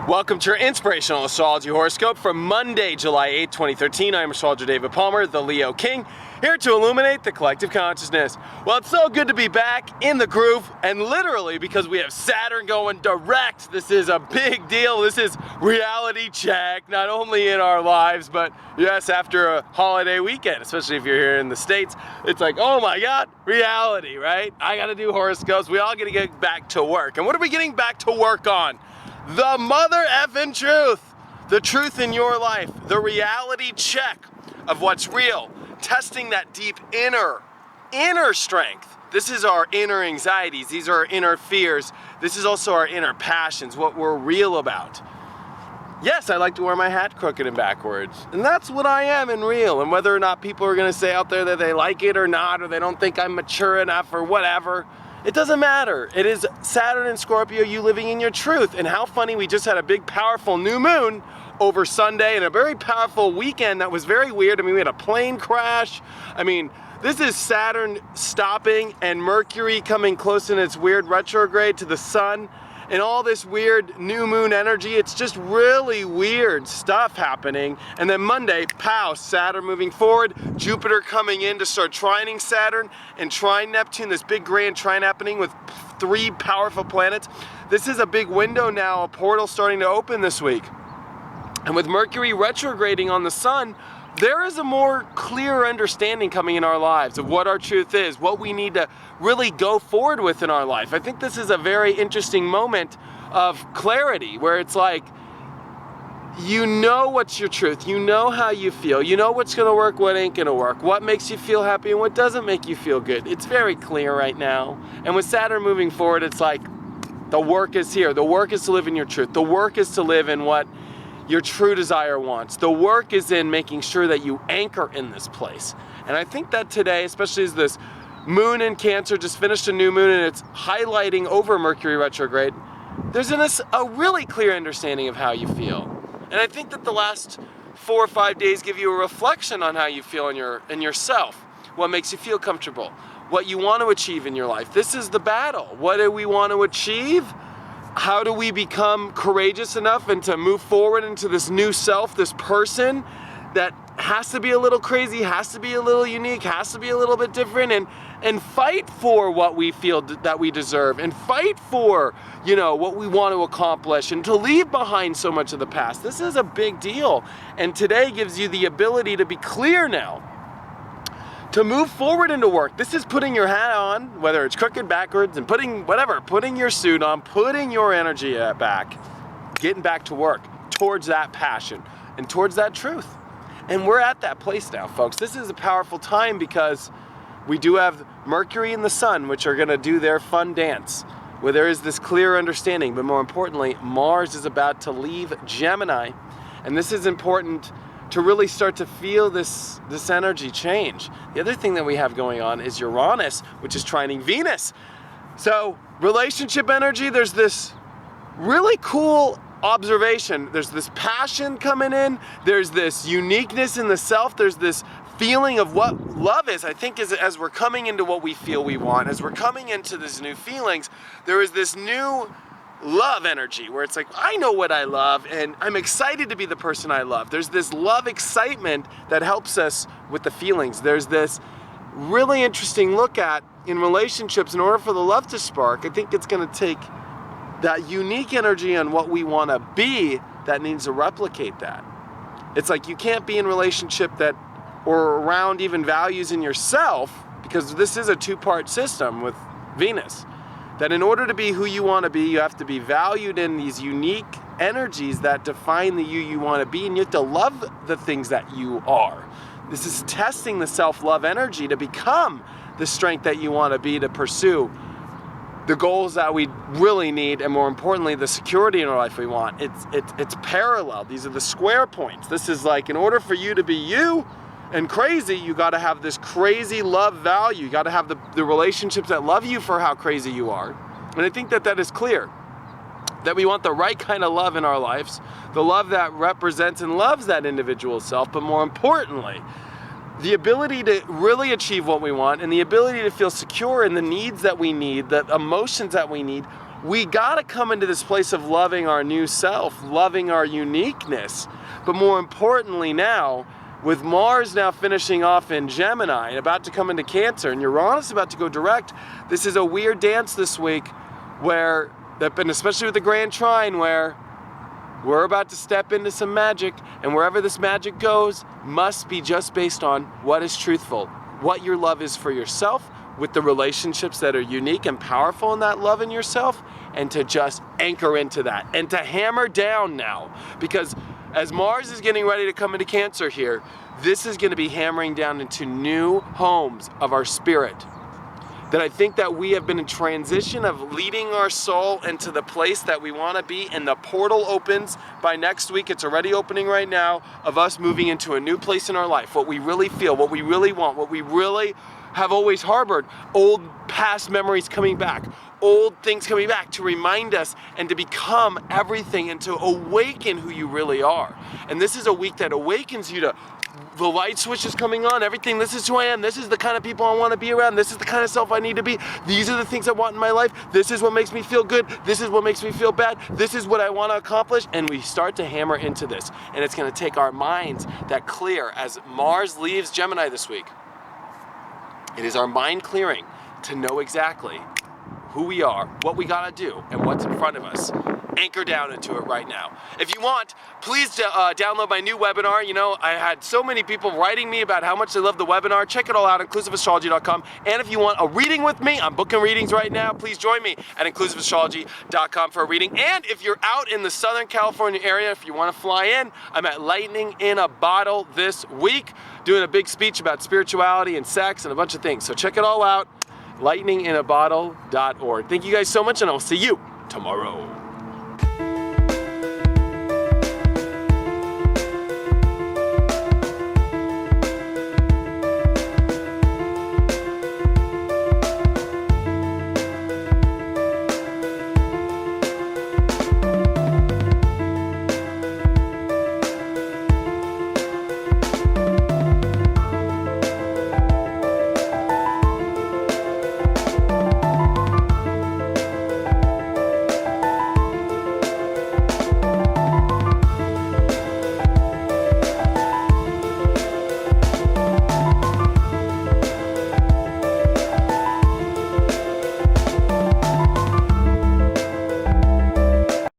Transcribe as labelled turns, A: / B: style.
A: Welcome to your Inspirational Astrology horoscope for Monday, July 8, 2013. I'm astrologer David Palmer, the Leo King, here to illuminate the collective consciousness. Well, it's so good to be back in the groove, and literally because we have Saturn going direct, this is a big deal. This is reality check, not only in our lives, but yes, after a holiday weekend, especially if you're here in the States, it's like, oh my God, reality, right? I gotta do horoscopes. We all gotta get back to work. And what are we getting back to work on? The mother effing truth, the truth in your life, the reality check of what's real, testing that deep inner strength. This is our inner anxieties, these are our inner fears, this is also our inner passions, what we're real about. Yes, I like to wear my hat crooked and backwards, and that's what I am in real, and whether or not people are gonna say out there that they like it or not, or they don't think I'm mature enough or whatever, it doesn't matter. It is Saturn and Scorpio, you living in your truth. And how funny, we just had a big powerful new moon over Sunday and a very powerful weekend that was very weird. I mean, we had a plane crash. I mean, this is Saturn stopping and Mercury coming close in its weird retrograde to the sun and all this weird new moon energy. It's just really weird stuff happening. And then Monday, pow, Saturn moving forward, Jupiter coming in to start trining Saturn and trine Neptune, this big grand trine happening with 3 powerful planets. This is a big window now, a portal starting to open this week. And with Mercury retrograding on the sun, there is a more clear understanding coming in our lives of what our truth is, what we need to really go forward with in our life. I think this is a very interesting moment of clarity where it's like, you know what's your truth, you know how you feel, you know what's gonna work, what ain't gonna work, what makes you feel happy and what doesn't make you feel good. It's very clear right now. And with Saturn moving forward, it's like, the work is here. The work is to live in your truth. The work is to live in what your true desire wants. The work is in making sure that you anchor in this place. And I think that today, especially as this moon in Cancer just finished a new moon and it's highlighting over Mercury retrograde, there's a really clear understanding of how you feel. And I think that the last 4 or 5 days give you a reflection on how you feel in yourself, what makes you feel comfortable, what you want to achieve in your life. This is the battle. What do we want to achieve? How do we become courageous enough and to move forward into this new self, this person that has to be a little crazy, has to be a little unique, has to be a little bit different, and fight for what we feel that we deserve, and fight for, you know, what we want to accomplish, and to leave behind so much of the past. This is a big deal, and today gives you the ability to be clear now, to move forward into work. This is putting your hat on, whether it's crooked, backwards, and putting your suit on, putting your energy back, getting back to work towards that passion and towards that truth. And we're at that place now, folks. This is a powerful time because we do have Mercury and the Sun, which are gonna do their fun dance, where there is this clear understanding, but more importantly, Mars is about to leave Gemini, and this is important to really start to feel this energy change. The other thing that we have going on is Uranus, which is trining Venus. So relationship energy, there's this really cool observation. There's this passion coming in, there's this uniqueness in the self, there's this feeling of what love is. I think as we're coming into what we feel we want, as we're coming into these new feelings, there is this new love energy where it's like, I know what I love and I'm excited to be the person I love. There's this love excitement that helps us with the feelings. There's this really interesting look at in relationships, in order for the love to spark, I think it's going to take that unique energy on what we want to be that needs to replicate that. It's like you can't be in relationship that or around even values in yourself, because this is a 2-part system with Venus. That in order to be who you want to be, you have to be valued in these unique energies that define the you want to be, and you have to love the things that you are. This is testing the self-love energy to become the strength that you want to be, to pursue the goals that we really need, and more importantly, the security in our life we want. It's parallel. These are the square points. This is like, in order for you to be you and crazy, you got to have this crazy love value. You got to have the relationships that love you for how crazy you are. And I think that is clear. That we want the right kind of love in our lives, the love that represents and loves that individual self, but more importantly, the ability to really achieve what we want and the ability to feel secure in the needs that we need, the emotions that we need, we gotta come into this place of loving our new self, loving our uniqueness. But more importantly now, with Mars now finishing off in Gemini and about to come into Cancer, and Uranus about to go direct, this is a weird dance this week where, and especially with the Grand Trine, where we're about to step into some magic, and wherever this magic goes must be just based on what is truthful, what your love is for yourself, with the relationships that are unique and powerful in that love in yourself, and to just anchor into that and to hammer down now. Because as Mars is getting ready to come into Cancer here, this is going to be hammering down into new homes of our spirit. That I think that we have been in transition of leading our soul into the place that we want to be, and the portal opens by next week. It's already opening right now, of us moving into a new place in our life, what we really feel, what we really want, what we really have always harbored, old past memories coming back, old things coming back to remind us and to become everything and to awaken who you really are. And this is a week that awakens you to the light switch is coming on, everything, this is who I am, this is the kind of people I want to be around, this is the kind of self I need to be, these are the things I want in my life, this is what makes me feel good, this is what makes me feel bad, this is what I want to accomplish, and we start to hammer into this. And it's going to take our minds that clear as Mars leaves Gemini this week. It is our mind clearing to know exactly who we are, what we gotta do, and what's in front of us. Anchor down into it right now. If you want, please download my new webinar. You know, I had so many people writing me about how much they love the webinar. Check it all out at inclusiveastrology.com. And if you want a reading with me, I'm booking readings right now. Please join me at inclusiveastrology.com for a reading. And if you're out in the Southern California area, if you want to fly in, I'm at Lightning in a Bottle this week, doing a big speech about spirituality and sex and a bunch of things. So check it all out, lightninginabottle.org. Thank you guys so much, and I'll see you tomorrow.